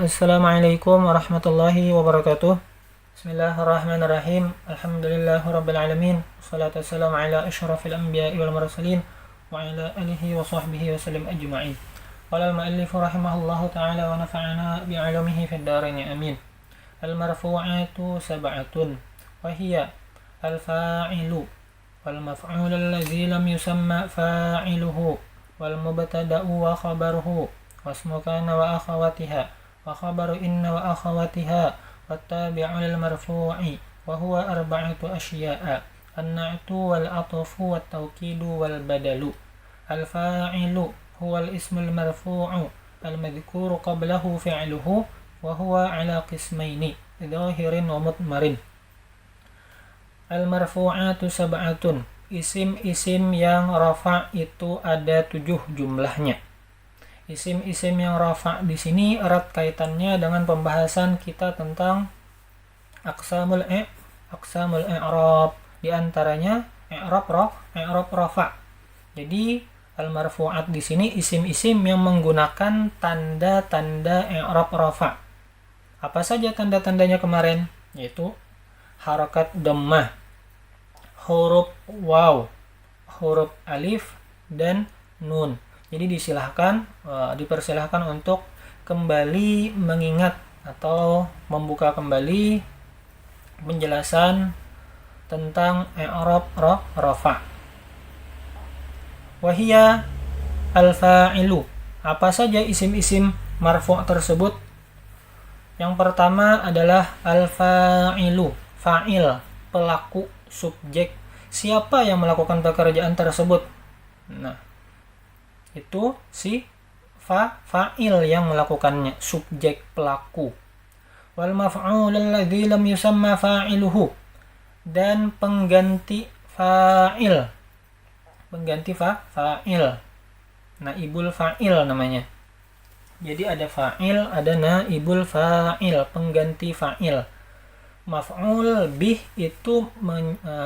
Assalamualaikum warahmatullahi wabarakatuh. Bismillahirrahmanirrahim. Alhamdulillahirabbil alamin. Wassalatu wassalamu ala asyrafil anbiya'i wal mursalin wa ala alihi wa sahbihi wa sallam ajma'in. Qala al-mu'allif rahimahullahu ta'ala wa nafa'ana bi'ulumihi fid dharain amin. Al-marfu'atu sab'atun wa hiya al-fa'ilu wal maf'ul allazi lam yusamma fa'iluhu wal mubtada'u wa khabaruhu wasmu kana wa akhawatiha wa khabaru inna wa akhawatiha wattabi'u lil marfu'i wa huwa arba'atu asya'a an-na'tu wal atfu wat tawkidu wal badalu. Al-fa'ilu huwa al-ismul marfu'u al-madhkuru qablahu fi'luhu wa huwa ala qismaini dhahirin wa mudmarin. Al-marfu'atu sab'atun, isim-isim yang rafa' itu ada 7 jumlahnya. Isim-isim yang rafa' di sini erat kaitannya dengan pembahasan kita tentang aqsamul i'rab. Di antaranya i'rab rafa'. Jadi al-marfu'at di sini isim-isim yang menggunakan tanda-tanda i'rab rafa'. Apa saja tanda-tandanya kemarin? Yaitu harakat dhammah, huruf waw, huruf alif dan nun. Jadi dipersilahkan untuk kembali mengingat atau membuka kembali penjelasan tentang i'rab rafa'. Wahia al-fa'ilu. Apa saja isim-isim marfu' tersebut? Yang pertama adalah al-fa'ilu, fa'il, pelaku, subjek. Siapa yang melakukan pekerjaan tersebut? Nah, itu si fa'il yang melakukannya, subjek, pelaku. Wal maf'ul alladzi lam yusamma fa'iluhu, dan pengganti fa'il. Naibul fa'il namanya. Jadi ada fa'il, ada naibul fa'il, pengganti fa'il. Maf'ul bih itu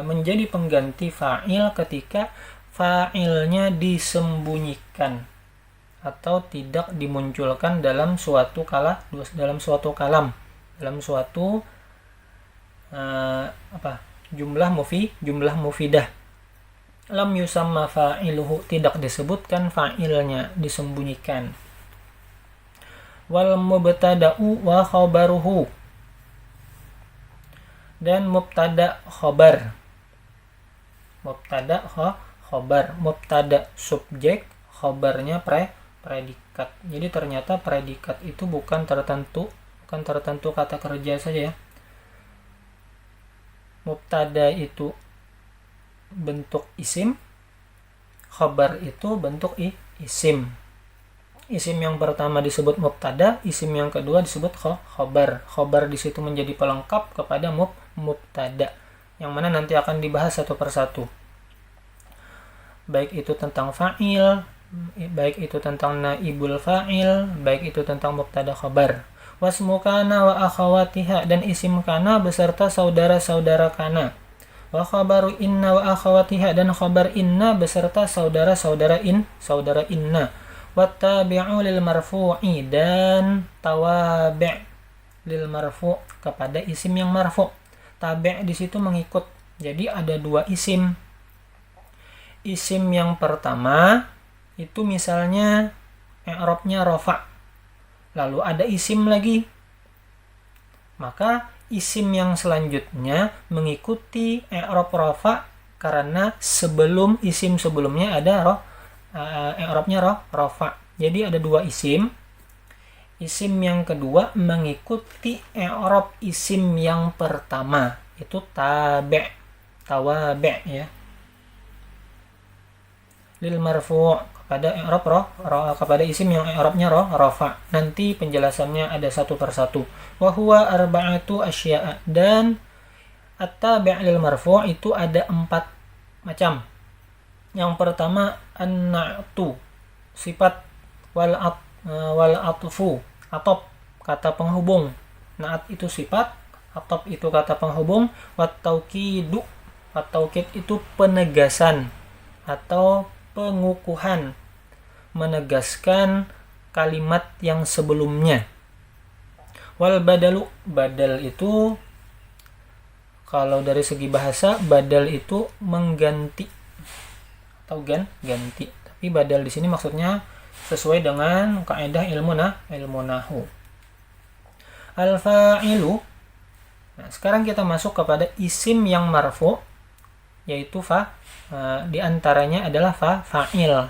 menjadi pengganti fa'il ketika fa'ilnya disembunyikan atau tidak dimunculkan dalam suatu kalam, dalam suatu jumlah mufidah. Lam yusamma fa'iluhu, tidak disebutkan fa'ilnya, disembunyikan. Wal mubtada'u wa khabaruhu, dan mubtada khabar. Mubtada subjek, khabarnya predikat. Jadi ternyata predikat itu bukan tertentu kata kerja saja ya. Mubtada itu bentuk isim, khabar itu bentuk isim. Isim yang pertama disebut mubtada, isim yang kedua disebut khabar. Khabar di situ menjadi pelengkap kepada mubtada, yang mana nanti akan dibahas satu persatu. Baik itu tentang fa'il, baik itu tentang naibul fa'il, baik itu tentang mubtada khabar. Wasmu kana wa akhawatiha, dan isim kana beserta saudara-saudara kana. Wa khabaru inna wa akhawatiha, dan khabar inna beserta saudara-saudara inna. Wattabi'u lil marfu'i, dan tawabi' lil marfu' kepada isim yang marfu'. Tabi' di situ mengikut. Jadi ada 2 isim. Isim yang pertama itu misalnya i'rabnya rafa'. Lalu ada isim lagi. Maka isim yang selanjutnya mengikuti i'rab rafa' karena sebelum isim sebelumnya ada i'rabnya rafa'. Jadi ada 2 isim. Isim yang kedua mengikuti i'rab isim yang pertama. Itu tawabi' ya. Lil marfu' kepada isim yang i'rabnya rafa'. Nanti penjelasannya ada satu persatu. Wa huwa arba'atu asya'a, dan at-tabi' lil marfu' itu ada 4 macam. Yang pertama an-na'tu, sifat, wal atfu, atop, kata penghubung. Na'at itu sifat, atop itu kata penghubung, wat taukid itu penegasan atau pengukuhan, menegaskan kalimat yang sebelumnya. Wal badalu, badal itu kalau dari segi bahasa, badal itu mengganti atau ganti. Tapi badal di sini maksudnya sesuai dengan kaidah ilmu nahwu. Al-fa'ilu. Nah, sekarang kita masuk kepada isim yang marfu, yaitu di antaranya adalah fa'il.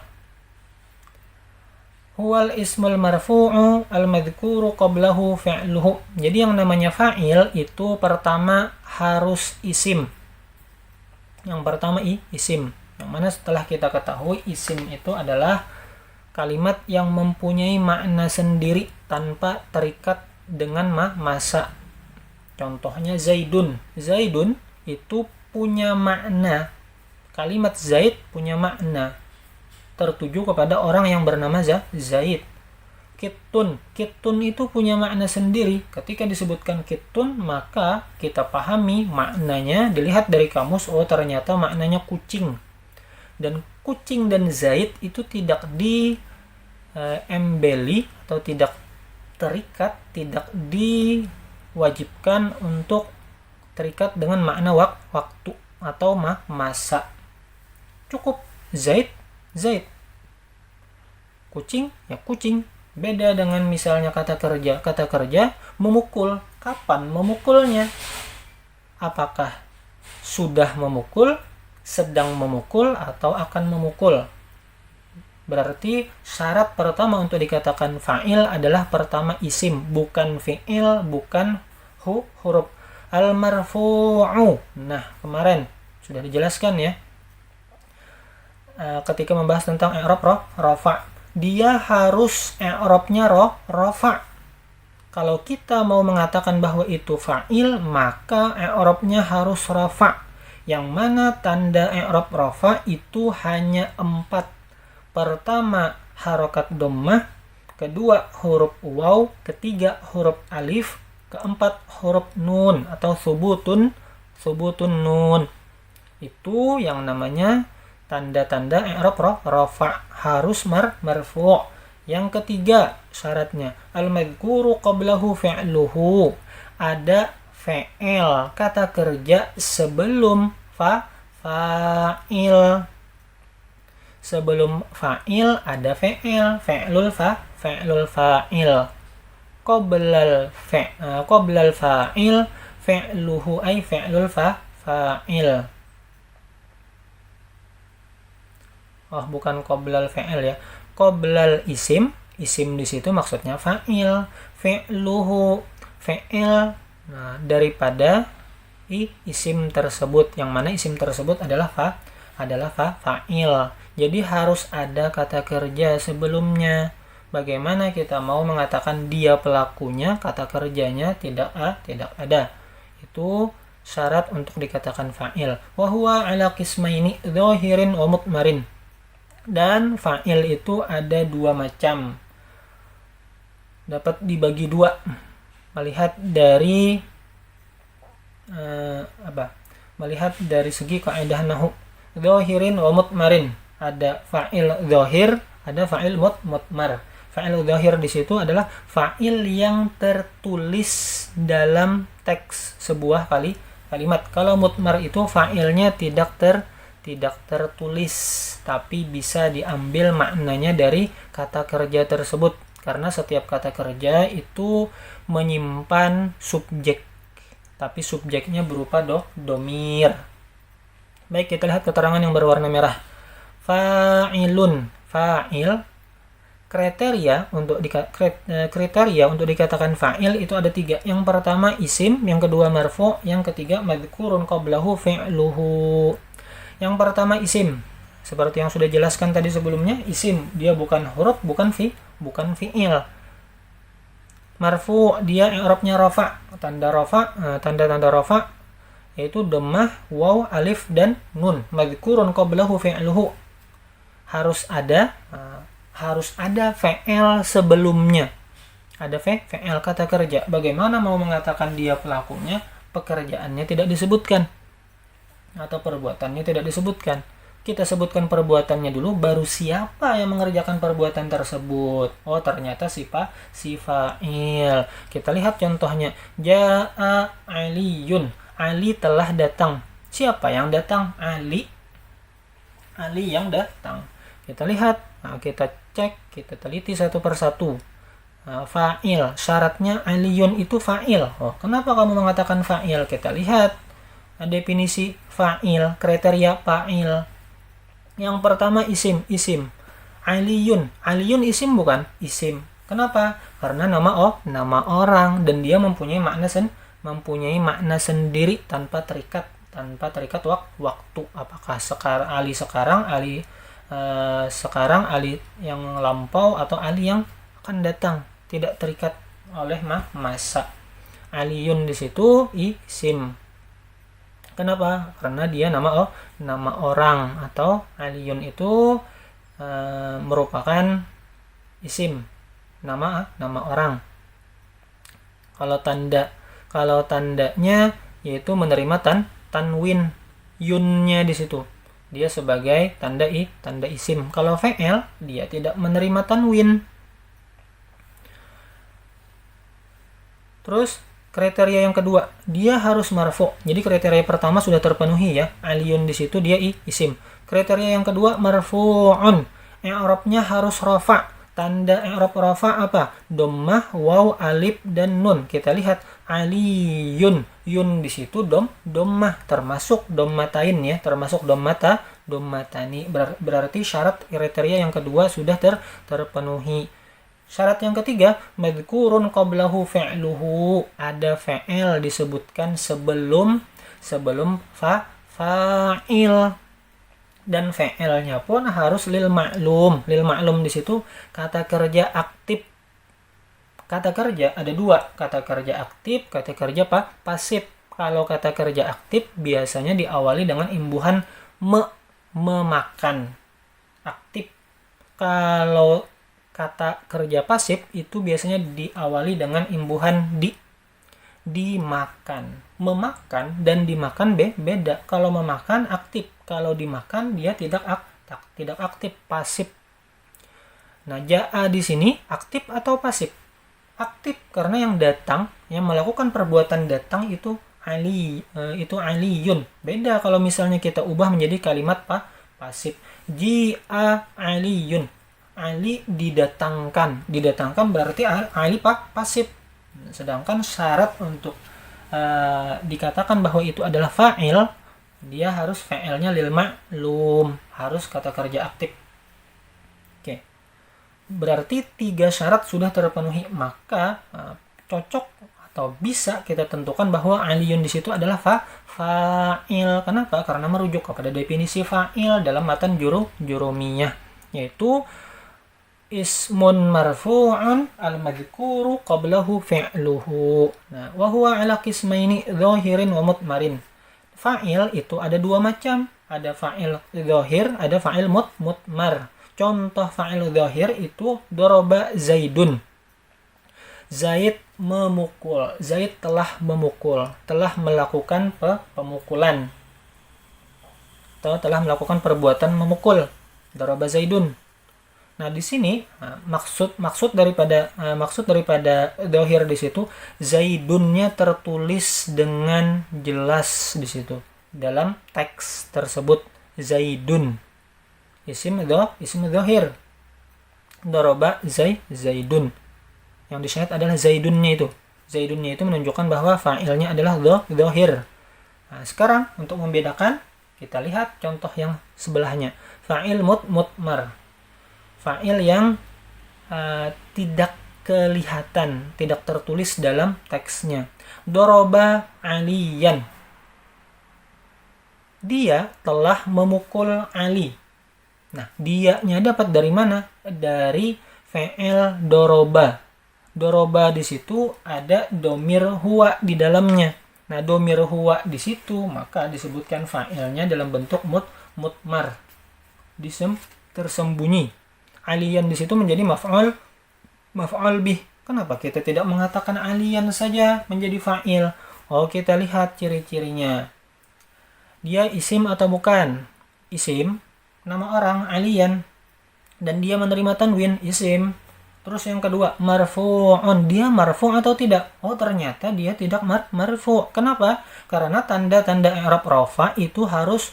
Huwal ismul marfu'u al-madhkuru qablahu fi'luhu. Jadi yang namanya fa'il itu pertama harus isim. Yang pertama isim. Yang mana setelah kita ketahui isim itu adalah kalimat yang mempunyai makna sendiri tanpa terikat dengan masa. Contohnya Zaidun. Zaidun itu punya makna. Kalimat Zaid punya makna tertuju kepada orang yang bernama Zaid. Kitun. Kitun itu punya makna sendiri. Ketika disebutkan kitun, maka kita pahami maknanya, dilihat dari kamus, oh ternyata maknanya kucing. Dan kucing dan Zaid itu tidak embeli atau tidak terikat, tidak diwajibkan untuk terikat dengan makna waktu atau masa. Cukup Zaid, Zaid. Kucing, ya kucing. Beda dengan misalnya kata kerja. Kata kerja memukul. Kapan memukulnya? Apakah sudah memukul, sedang memukul, atau akan memukul? Berarti syarat pertama untuk dikatakan fa'il adalah pertama isim, bukan fi'il, bukan huruf. Al-marfu'u. Nah, kemarin sudah dijelaskan ya. Ketika membahas tentang i'rab rafa, dia harus i'rabnya rafa. Kalau kita mau mengatakan bahwa itu fa'il, maka i'rabnya harus rafa. Yang mana tanda i'rab rafa itu hanya 4. Pertama harokat dhammah, kedua huruf waw, ketiga huruf alif, keempat huruf nun atau subutun nun. Itu yang namanya tanda-tanda i'rab rafa, harus marfu'. Yang ketiga syaratnya al-madhkuru qablahu fi'luhu. Ada fi'il, kata kerja sebelum fa'il. Sebelum fa'il ada fi'il, fi'lul fa'il. Qoblal fa'il fi'luhu ay fi'lul fa'il. Oh, bukan qoblal fa'il ya. Qoblal isim di situ maksudnya fa'il. Fi'luhu fi'il. Nah, daripada isim tersebut, yang mana isim tersebut adalah fa'il. Jadi harus ada kata kerja sebelumnya. Bagaimana kita mau mengatakan dia pelakunya, kata kerjanya tidak ada. Itu syarat untuk dikatakan fa'il. Wa huwa ala qismaini dhahirin wa mutmarin. Dan fa'il itu ada 2 macam. Dapat dibagi 2. Melihat dari melihat dari segi kaidah nahwu. Dhahirin wa mutmarin. Ada fa'il dhahir, ada fa'il mutmar. Fa'il dhahir di situ adalah fa'il yang tertulis dalam teks sebuah kalimat. Kalau mutmar itu fa'ilnya tidak tertulis, tapi bisa diambil maknanya dari kata kerja tersebut. Karena setiap kata kerja itu menyimpan subjek, tapi subjeknya berupa domir. Baik, kita lihat keterangan yang berwarna merah. Fa'ilun, fa'il. Kriteria untuk dikatakan fa'il itu ada 3. Yang pertama isim, yang kedua marfu', yang ketiga madhkurun qablahu fi'luhu. Yang pertama isim, seperti yang sudah jelaskan tadi sebelumnya, isim dia bukan huruf, bukan fi'il. Marfu' dia i'rabnya rafa, tanda rafa yaitu dhammah, waw, alif dan nun. Madhkurun qablahu fi'luhu. Harus ada fi'il sebelumnya. Ada fi'il kata kerja. Bagaimana mau mengatakan dia pelakunya, pekerjaannya tidak disebutkan atau perbuatannya tidak disebutkan. Kita sebutkan perbuatannya dulu, baru siapa yang mengerjakan perbuatan tersebut. Oh, ternyata si fa'il. Kita lihat contohnya. Ja'a Aliyun. Ali telah datang. Siapa yang datang? Ali. Ali yang datang. Kita lihat. Nah, kita cek, kita teliti satu persatu. Nah, fa'il. Syaratnya Aliyun itu fa'il. Oh, kenapa kamu mengatakan fa'il? Kita lihat. Definisi fa'il, kriteria fa'il. Yang pertama isim. Aliyun isim bukan? Isim. Kenapa? Karena nama orang dan dia mempunyai makna sendiri tanpa terikat waktu. Apakah Ali sekarang, Ali sekarang, Ali yang lampau, atau Ali yang akan datang, tidak terikat oleh masa. Aliyun di situ isim. Kenapa? Karena dia nama orang, atau Aliyun itu merupakan isim, nama orang. Kalau tandanya yaitu menerima tanwin, yunnya di situ. Dia sebagai tanda isim. Kalau fi'il dia tidak menerima tanwin. Terus kriteria yang kedua, dia harus marfu. Jadi kriteria pertama sudah terpenuhi ya. Aliyun di situ dia isim. Kriteria yang kedua marfu'un. I'rabnya harus rafa. Tanda i'rab rafa apa? Dhammah, waw, alif, dan nun. Kita lihat Aliyun. Yun di situ dhammah, termasuk dhammatain ya, termasuk dhammatani. Berarti syarat kriteria yang kedua sudah terpenuhi. Syarat yang ketiga, madhkurun qablahu fi'luhu. Ada fa'il disebutkan sebelum fa'il. Dan fa'ilnya pun harus lil ma'lum. Lil ma'lum di situ kata kerja aktif. Kata kerja ada dua, kata kerja aktif, kata kerja pasif. Kalau kata kerja aktif biasanya diawali dengan imbuhan memakan. Aktif. Kalau kata kerja pasif itu biasanya diawali dengan imbuhan dimakan. Memakan dan dimakan beda. Kalau memakan aktif, kalau dimakan dia tidak aktif, pasif. Nah, ja'a di sini aktif atau pasif? Aktif, karena yang datang, yang melakukan perbuatan datang itu Aliyun. Beda kalau misalnya kita ubah menjadi kalimat pasif. Ji'a Aliyun. Ali didatangkan berarti Ali pasif. Sedangkan syarat untuk dikatakan bahwa itu adalah fa'il, dia harus fa'ilnya lil ma'lum, harus kata kerja aktif. Oke. Berarti 3 syarat sudah terpenuhi, maka cocok atau bisa kita tentukan bahwa Aliyun di situ adalah fa'il. Kenapa? Karena merujuk kepada definisi fa'il dalam matan jurumiyah, yaitu ismun marfu'un al-madhkuru qablahu fi'luhu. Nah, wa huwa ala qismaini dhahirin wa mutmarin. Fa'il itu ada 2 macam. Ada fa'il dhahir, ada fa'il mutmar. Contoh fa'il dhahir itu daraba Zaidun. Zaid memukul. Zaid telah memukul, telah melakukan pemukulan. Atau telah melakukan perbuatan memukul. Daraba Zaidun. Nah, di sini maksud daripada dhahir di situ, Zaidunnya tertulis dengan jelas di situ. Dalam teks tersebut Zaidun. Isim dhahir. Daraba Zaidun. Yang disyarat adalah Zaidunnya itu. Zaidunnya itu menunjukkan bahwa fa'ilnya adalah dhahir. Nah, sekarang untuk membedakan, kita lihat contoh yang sebelahnya. Fa'il mutmar. Fa'il yang tidak kelihatan, tidak tertulis dalam teksnya. Doroba Aliyan. Dia telah memukul Ali. Nah, dia-nya dapat dari mana? Dari fi'il doroba. Doroba di situ ada domir huwa di dalamnya. Nah, domir huwa di situ maka disebutkan fa'ilnya dalam bentuk mutmar. Tersembunyi. Aliyan di situ menjadi maf'ul bih. Kenapa kita tidak mengatakan aliyan saja menjadi fa'il? Oh, kita lihat ciri-cirinya. Dia isim atau bukan? Isim. nama orang aliyan dan dia menerima tanwin isim. Terus yang kedua, marfu'un, dia marfu' atau tidak? Oh, ternyata dia tidak marfu'. Kenapa? Karena tanda-tanda i'rab rafa itu harus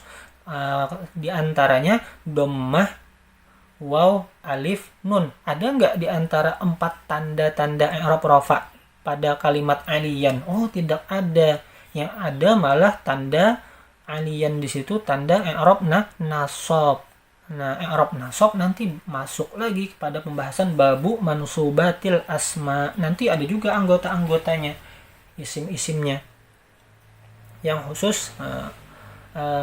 diantaranya dhammah, waw, alif, nun. Ada nggak di antara 4 tanda-tanda i'rab rafa pada kalimat aliyan? Oh, tidak ada. Yang ada malah tanda aliyan di situ tanda i'rab nasab. Nah, i'rab nasab nanti masuk lagi pada pembahasan babu mansubatil asma. Nanti ada juga anggota-anggotanya, isim-isimnya yang khusus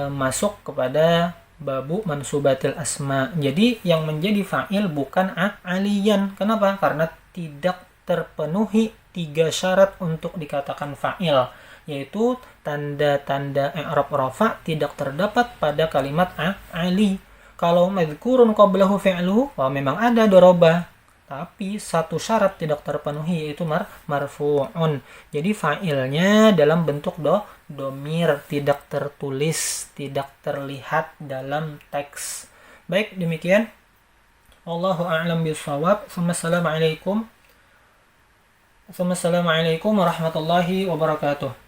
masuk kepada babu mansubatil asma. Jadi yang menjadi fa'il bukan aliyan. Kenapa? Karena tidak terpenuhi 3 syarat untuk dikatakan fa'il, yaitu tanda-tanda i'rab rafa tidak terdapat pada kalimat ali. Kalau madhkurun qablahu fi'luhu, memang ada doroba, tapi satu syarat tidak terpenuhi, yaitu marfu'un. Jadi fa'ilnya dalam bentuk domir, tidak tertulis, tidak terlihat dalam teks. Baik, demikian. Wallahu a'lam bishawab. Assalamualaikum warahmatullahi wabarakatuh.